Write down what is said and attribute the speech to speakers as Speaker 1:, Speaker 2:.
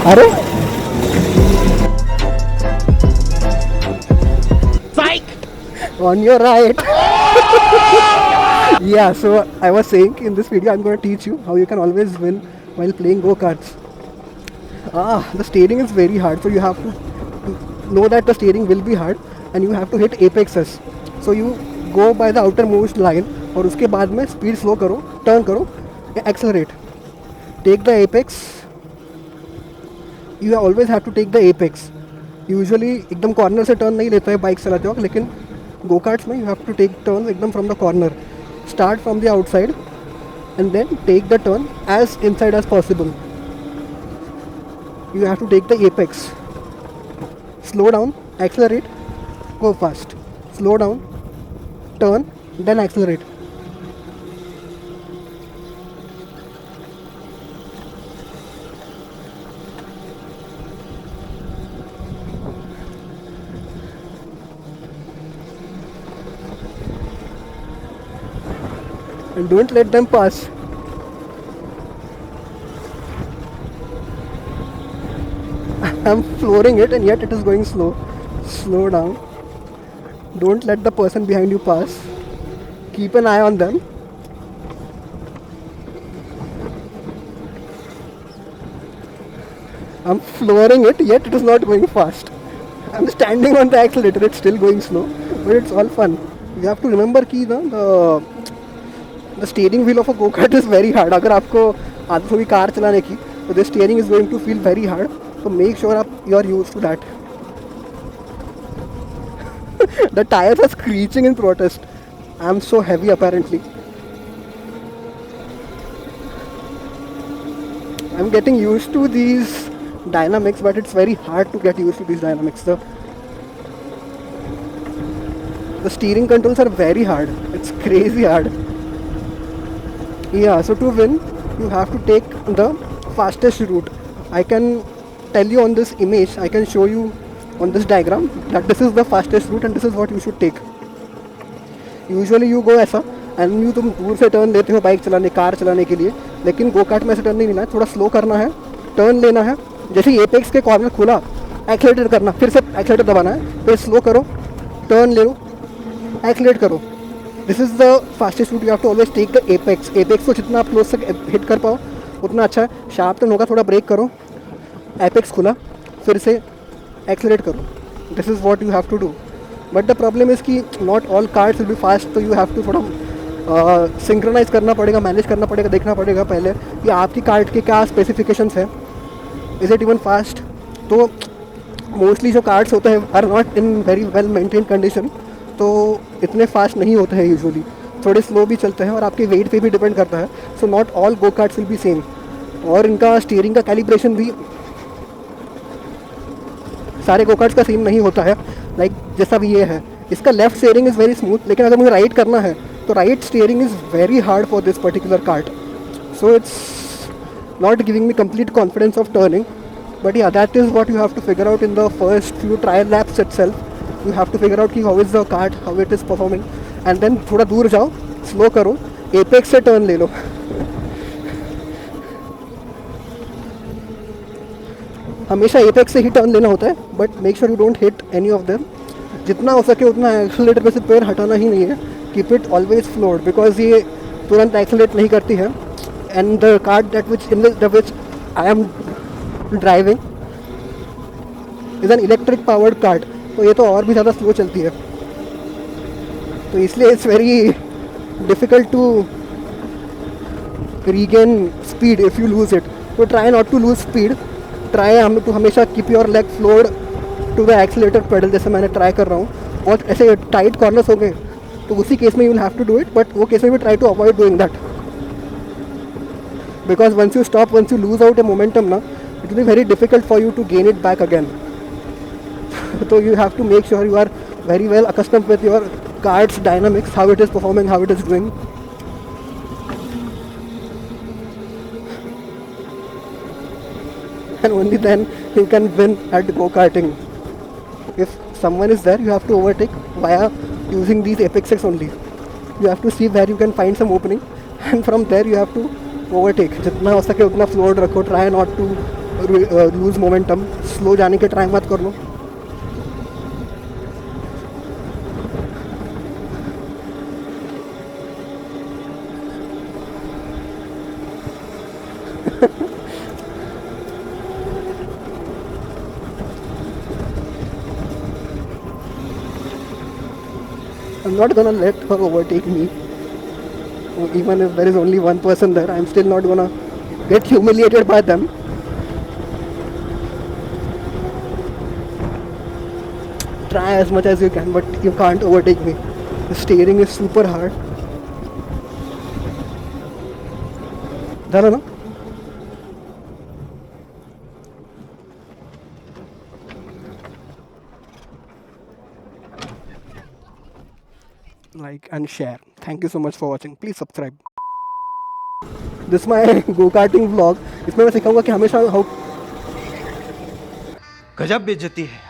Speaker 1: अरे on your right. Yeah, so I was saying in this video I'm going to teach you how you can always win while playing go-karts. The steering is very hard, so you have to know that the steering will be hard and you have to hit apexes. So you go by the outermost line और उसके बाद में speed slow करो, turn करो, accelerate, take the apex. You always have to take the apex. Usually एकदम corner से turn नहीं लेता है बाइक चलाते वक्त, लेकिन गो कार्ट्स में you have to take turn एकदम from the corner. Start from the outside and then take the turn as inside as possible. You have to take the apex. Slow down, accelerate, go fast. Slow down, turn, then accelerate. And don't let them pass. I'm flooring it and yet it is going slow. Slow down. Don't let the person behind you pass. Keep an eye on them. I'm flooring it, yet it is not going fast. I'm standing on the accelerator, it's still going slow, but it's all fun. You have to remember कि the steering wheel of a go-kart is very hard. अगर आपको आदत होगी car चलाने की, तो the steering is going to feel very hard. So make sure you are used to that. The tires are screeching in protest. I am so heavy apparently. I am getting used to these dynamics, but it's very hard to get used to these dynamics. The steering controls are very hard. It's crazy hard. Yeah, so to win, you have to take the fastest route. I can tell you on this image, I can show you on this diagram that this is the fastest route and this is what you should take. Usually you go ऐसा and you तुम दूर से turn लेते हो bike चलाने, car चलाने के लिए, लेकिन गो कार्ट में ऐसे टर्न नहीं लेना है. थोड़ा स्लो करना है, टर्न लेना है. जैसे एपेक्स के कॉर्नर खुला, एक्सेलेरेट करना, फिर से एक्सेलेरेटर दबाना है, फिर स्लो करो, टर्न ले लो, एक्सेलेरेट करो. This is the fastest route. You have to always take the apex. Apex को जितना आप क्लोज से हिट कर पाओ उतना अच्छा है. शार्प टर्न होगा, थोड़ा ब्रेक करो, एपेक्स खुला, फिर से एक्सेलरेट करो. This is what you have to do. But the problem is कि not all karts will be fast, तो यू हैव टू थोड़ा सिंक्रोनाइज करना पड़ेगा, मैनेज करना पड़ेगा, देखना पड़ेगा पहले कि आपकी कार्ड के क्या स्पेसिफिकेशंस है. Is it even fast? तो मोस्टली जो कार्ड्स होते हैं are not in very well maintain condition, तो इतने फास्ट नहीं होते हैं यूजुअली, थोड़े स्लो भी चलते हैं और आपके वेट पे भी डिपेंड करता है. So not all go carts will be same. और इनका स्टीयरिंग का कैलिब्रेशन भी सारे गो कार्ट्स का सेम नहीं होता है. लाइक जैसा भी ये है, इसका left steering is very smooth, लेकिन अगर मुझे राइट करना है तो right steering is very hard for this particular cart. So it's not giving me complete confidence of turning. But yeah, that is what you have to figure out in the first few trial laps itself. You have to figure out कि how is the kart, how it is performing, and then थोड़ा दूर जाओ, slow करो, apex से turn ले लो. हमेशा apex से ही turn लेना होता है, but make sure you don't hit any of them. जितना हो सके उतना एक्सेलरेटर पे से पैर हटाना ही नहीं है. Keep it always floored because ये तुरंत एक्सेलरेट नहीं करती है. And the cart which I am driving is an electric powered cart, तो ये तो और भी ज़्यादा स्लो चलती है. तो इसलिए it's very difficult to regain speed if you lose it. So try not to lose speed. Try to हमेशा keep your leg floored to the accelerator pedal, जैसे मैंने ट्राई कर रहा हूँ. और ऐसे टाइट कॉर्नर्स हो गए तो उसी केस में you will have to do it, but वो केस में भी try to avoid doing that. Because once you stop, once you lose out a momentum, it will be very difficult for you to gain it back again. So you have to make sure you are very well accustomed with your cart's dynamics, how it is performing, how it is doing. And only then you can win at go-karting. If someone is there, you have to overtake via using these apexes only. You have to see where you can find some opening, and from there you have to overtake जितना हो सके उतना float रखो, try not to lose momentum, slow जाने के try मत कर लो. I'm not gonna let her overtake me. Even if there is only one person there, I'm still not gonna get humiliated by them. Try as much as you can, but you can't overtake me. The steering is super hard. झालं ना? Like and share. Thank you so much for watching. Please subscribe. This is my go-karting vlog. इसमें मैं सिखाऊंगा कि हमेशा how
Speaker 2: गजब बेइज्जती है.